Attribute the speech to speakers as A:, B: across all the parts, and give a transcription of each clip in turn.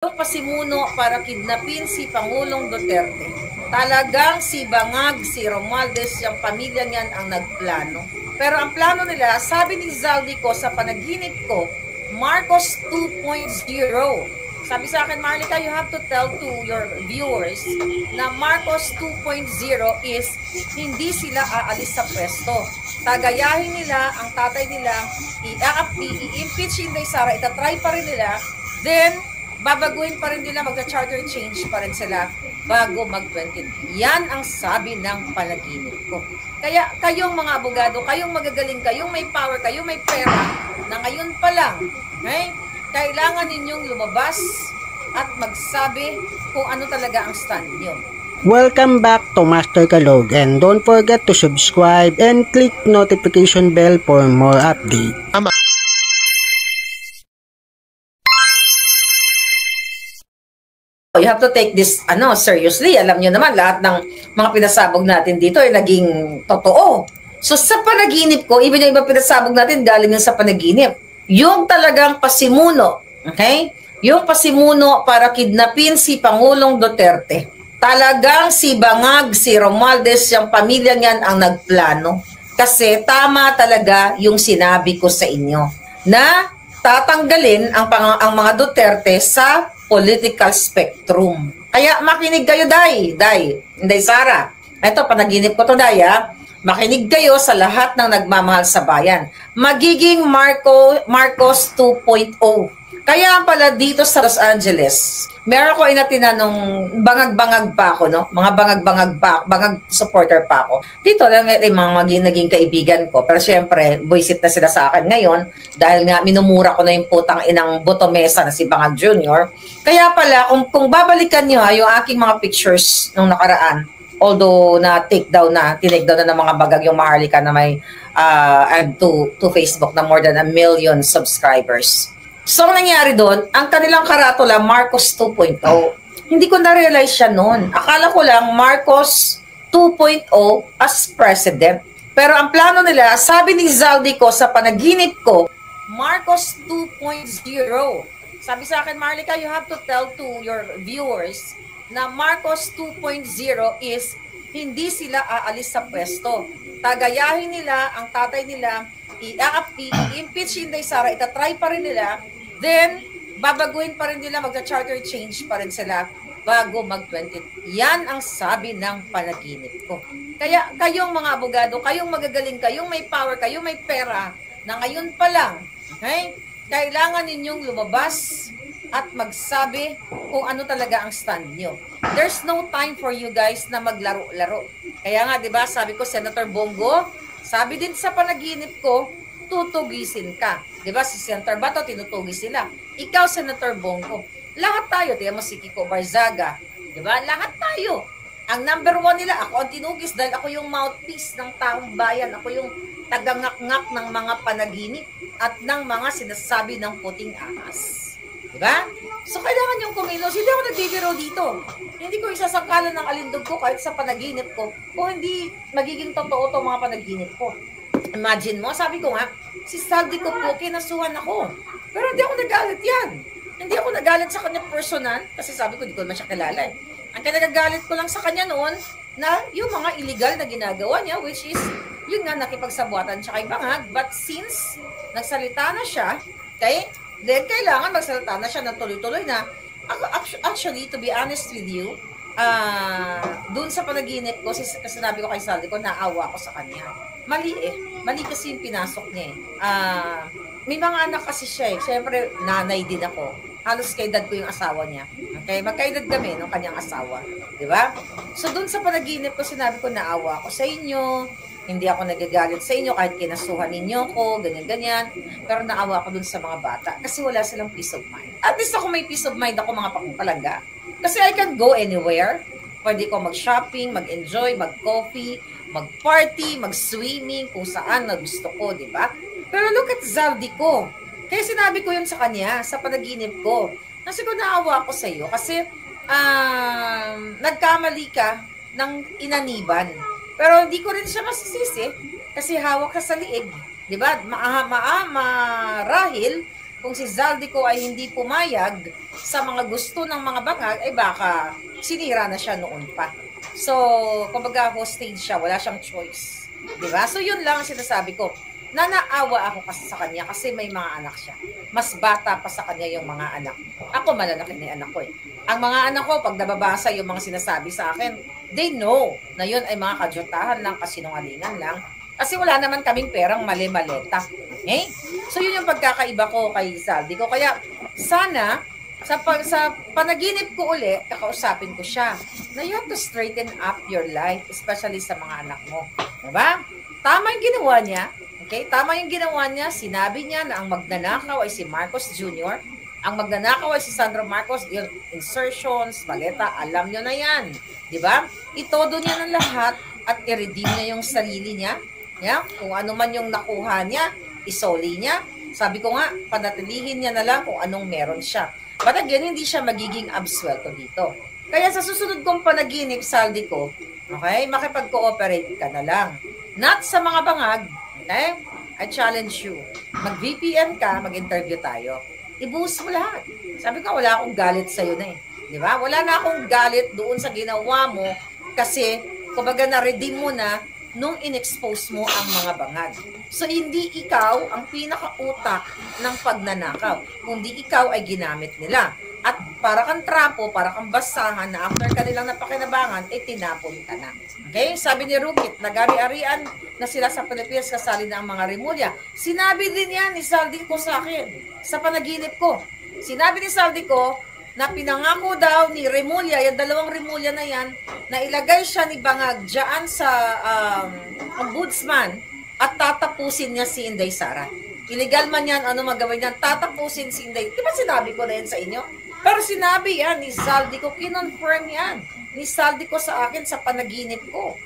A: Yung pasimuno para kidnapin si Pangulong Duterte. Talagang si Bangag, si Romualdez, yung pamilya niyan ang nagplano. Pero ang plano nila, sabi ni Zaldico sa panaginip ko, Marcos 2.0. Sabi sa akin, Marlica, you have to tell to your viewers na Marcos 2.0 is hindi sila aalis sa pwesto. Tagayahin nila ang tatay nila, i-impeach Inday Sara, itatry pa rin nila, then babaguhin pa rin nila, magka-charter change pa rin sila bago mag-20. Yan ang sabi ng panaginip ko. Kaya kayong mga abogado, kayong magagaling, kayong may power, kayong may pera, na ngayon pa lang, kailangan ninyong lumabas at magsabi kung ano talaga ang stand nyo.
B: Welcome back to Master Kalog, and don't forget to subscribe and click notification bell for more updates.
A: You have to take this seriously. Alam nyo naman, lahat ng mga pinasabog natin dito ay naging totoo. So sa panaginip ko, even yung iba pinasabog natin galing yun sa panaginip. Yung talagang pasimuno, okay? Yung pasimuno para kidnapin si Pangulong Duterte. Talagang si Bangag, si Romualdez, yung pamilya niyan ang nagplano. Kasi tama talaga yung sinabi ko sa inyo na tatanggalin ang mga Duterte sa political spectrum. Kaya makinig kayo, Day Sara. Ito, panaginip ko to, Day, ha? Makinig kayo sa lahat ng nagmamahal sa bayan. Magiging Marcos 2.0. Kaya pala dito sa Los Angeles, meron ko inatinanong bangag-bangag pa ako, no? Mga bangag supporter pa ako. Dito lang mga naging kaibigan ko. Pero syempre, buisit na sila sa akin ngayon dahil nga minumura ko na yung putang inang botomesa na si Bangag Jr. Kaya pala, kung babalikan nyo yung aking mga pictures nung nakaraan, although tinake down na ng mga bagag yung Maharlika na may to Facebook na more than 1 million subscribers. So, ang nangyari doon, ang kanilang karatula, Marcos 2.0. Hindi ko na-realize siya noon. Akala ko lang, Marcos 2.0 as president. Pero ang plano nila, sabi ni Zaldico sa panaginip ko, Marcos 2.0. Sabi sa akin, Marlica, you have to tell to your viewers na Marcos 2.0 is hindi sila aalis sa pwesto. Tagayahin nila ang tatay nila, i-impeach Inday Sara, itatry pa rin nila, then babaguhin pa rin nila, magka-charter change pa rin sila bago mag-20. Yan ang sabi ng panaginip ko. Kaya kayong mga abogado, kayong magagaling, kayong may power, kayong may pera, na ngayon pa lang, kailangan ninyong lumabas at magsabi kung ano talaga ang stand nyo. There's no time for you guys na maglaro-laro. Kaya nga, di ba, sabi ko, Senator Bongo, sabi din sa panaginip ko, tutugisin ka. Di ba, si Senator Bato, tinutugis sila. Ikaw, Senator Bongo, lahat tayo, tiyan mo si Kiko Barzaga, di ba, lahat tayo. Ang number 1 nila, ako ang tinugis dahil ako yung mouthpiece ng taong bayan, ako yung tagangak-ngak ng mga panaginip at ng mga sinasabi ng puting ahas. Diba? So, kailangan yung kumilos. Hindi ako nagbibiro dito. Hindi ko isasangkalan ng alindog ko kahit sa panaginip ko kung hindi magiging totoo itong mga panaginip ko. Imagine mo, sabi ko nga, si Zaldico po, kinasuhan ako. Pero hindi ako nagalit yan. Hindi ako nagalit sa kanya personal kasi sabi ko, hindi ko naman siya kilala eh. Ang kinagagalit ko lang sa kanya noon na yung mga illegal na ginagawa niya, which is, yun nga, nakipagsabuatan siya kay Bangag. But since nagsalita na siya, then kailangan magsalita na siya ng tuloy-tuloy na. Actually, to be honest with you, doon sa panaginip ko, sinabi ko kay Zaldico, naawa ko sa kanya. Mali eh. Mali kasi yung pinasok niya eh. May mga anak kasi siya eh. Siyempre, nanay din ako. Halos kaedad ko yung asawa niya. Okay? Magkaedad kami ng kanyang asawa. Di ba? So, doon sa panaginip ko, sinabi ko, naawa ko sa inyo. Hindi ako nagagalit sa inyo kahit kinasuhan ninyo ko, ganyan-ganyan. Pero naawa ko dun sa mga bata kasi wala silang peace of mind. At least ako may peace of mind ako, mga pakupalangga. Kasi I can go anywhere. Pwede ko mag-shopping, mag-enjoy, mag-coffee, mag-party, mag-swimming, kung saan na gusto ko, di ba? Pero look at Zaldico. Kaya sinabi ko yun sa kanya, sa panaginip ko. Kasi ko naawa ko sa iyo kasi nagkamali ka ng inaniban. Pero hindi ko rin siya masisisi kasi hawak ka sa liig. Diba? Marahil kung si Zaldico ay hindi pumayag sa mga gusto ng mga bangag, ay baka sinira na siya noon pa. So, kumbaga hostage siya, wala siyang choice. Diba? So, yun lang ang sinasabi ko. Nanaawa ako kasi sa kanya kasi may mga anak siya. Mas bata pa sa kanya yung mga anak. Ako malalaki na yung anak ko eh. Ang mga anak ko, pag nababasa yung mga sinasabi sa akin, they know na yun ay mga kadyutahan lang, kasinungalingan lang. Kasi wala naman kaming perang mali-maleta. Okay? So yun yung pagkakaiba ko kay Zaldico. Kaya sana, sa panaginip ko uli, kakausapin ko siya na you have to straighten up your life, especially sa mga anak mo. Diba? Tama yung ginawa niya. Okay? Tama yung ginawa niya. Sinabi niya na ang magnanakaw ay si Marcos Jr. Ang magnanakaw ay si Sandro Marcos. Yung insertions, maleta, alam niyo na yan. Diba? Itodo niya ng lahat at i-redeem niya yung sarili niya. Yeah? Kung ano man yung nakuha niya, isoli niya. Sabi ko nga, panatilihin niya na lang kung anong meron siya. But again, hindi siya magiging absuelto dito. Kaya sa susunod kong panaginip, Zaldico, okay, makipag-cooperate ka na lang. Not sa mga bangag, okay? I challenge you. Mag-VPN ka, mag-interview tayo. Ibuhos mo lahat. Sabi ko, wala akong galit sa'yo na eh. Di ba? Wala na akong galit doon sa ginawa mo kasi, kumbaga na-redeem mo na nung in-expose mo ang mga bangag. So, hindi ikaw ang pinaka-utak ng pagnanakaw. Kundi ikaw ay ginamit nila. At para kang trapo, para kang basahan na after kanilang napakinabangan, tinapon ka na. Okay? Sabi ni Rukit, nag-ari-arian na sila sa Pilipinas kasali na ang mga Rimulya. Sinabi din yan ni Zaldico sa akin, sa panaginip ko. Sinabi ni Zaldico na pinangako daw ni Rimulya, yung dalawang Rimulya na yan, na ilagay siya ni Bangag dyan sa ombudsman at tatapusin niya si Inday Sara. Illegal man yan, ano magawin niyan, tatapusin si Inday. Di ba sinabi ko na yan sa inyo? Pero sinabi yan ni Zaldico, kinonfirm yan ni Zaldico sa akin sa panaginip ko.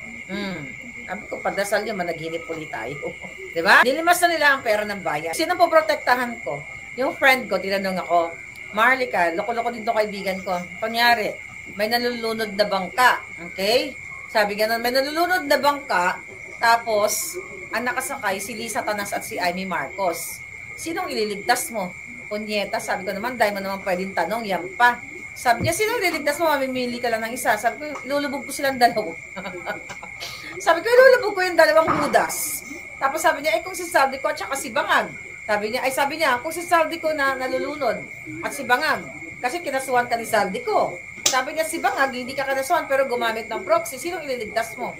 A: Sabi ko, padasal niyo, managinip ulit tayo. Di ba? Nilimas na nila ang pera ng bayan. Sino po protektahan ko? Yung friend ko, tinanong ako, Marlica, loko-loko din to kaibigan ko. Kunyari, may nalulunod na bangka. Okay? Sabi ganun, may nalulunod na bangka, tapos, ang nakasakay, si Lisa Tanas at si Amy Marcos. Sinong ililigtas mo? Punyeta, sabi ko naman, dahil mo naman pwedeng tanong, yan pa. Sabi niya, sinong ililigtas mo? Mamimili ka lang ng isa. Sabi ko, lulubog ko silang dalawa. Sabi ko, lulubog ko yung dalawang Judas. Tapos sabi niya, kung si Zaldico at saka si Bangag. Sabi niya, kung si Zaldico na nalulunod at si Bangag, kasi kinasuhan ka ni Zaldico. Sabi niya, si Bangag, hindi ka kinasuhan pero gumamit ng proxy, sinong ililigtas mo?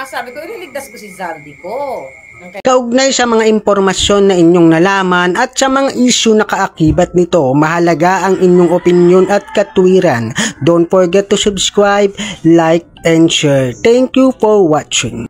A: Sabi ko, ililigtas ko si Zaldico. Okay.
B: Kaugnay sa mga impormasyon na inyong nalaman at sa mga issue na kaakibat nito, mahalaga ang inyong opinion at katwiran. Don't forget to subscribe, like, and share. Thank you for watching.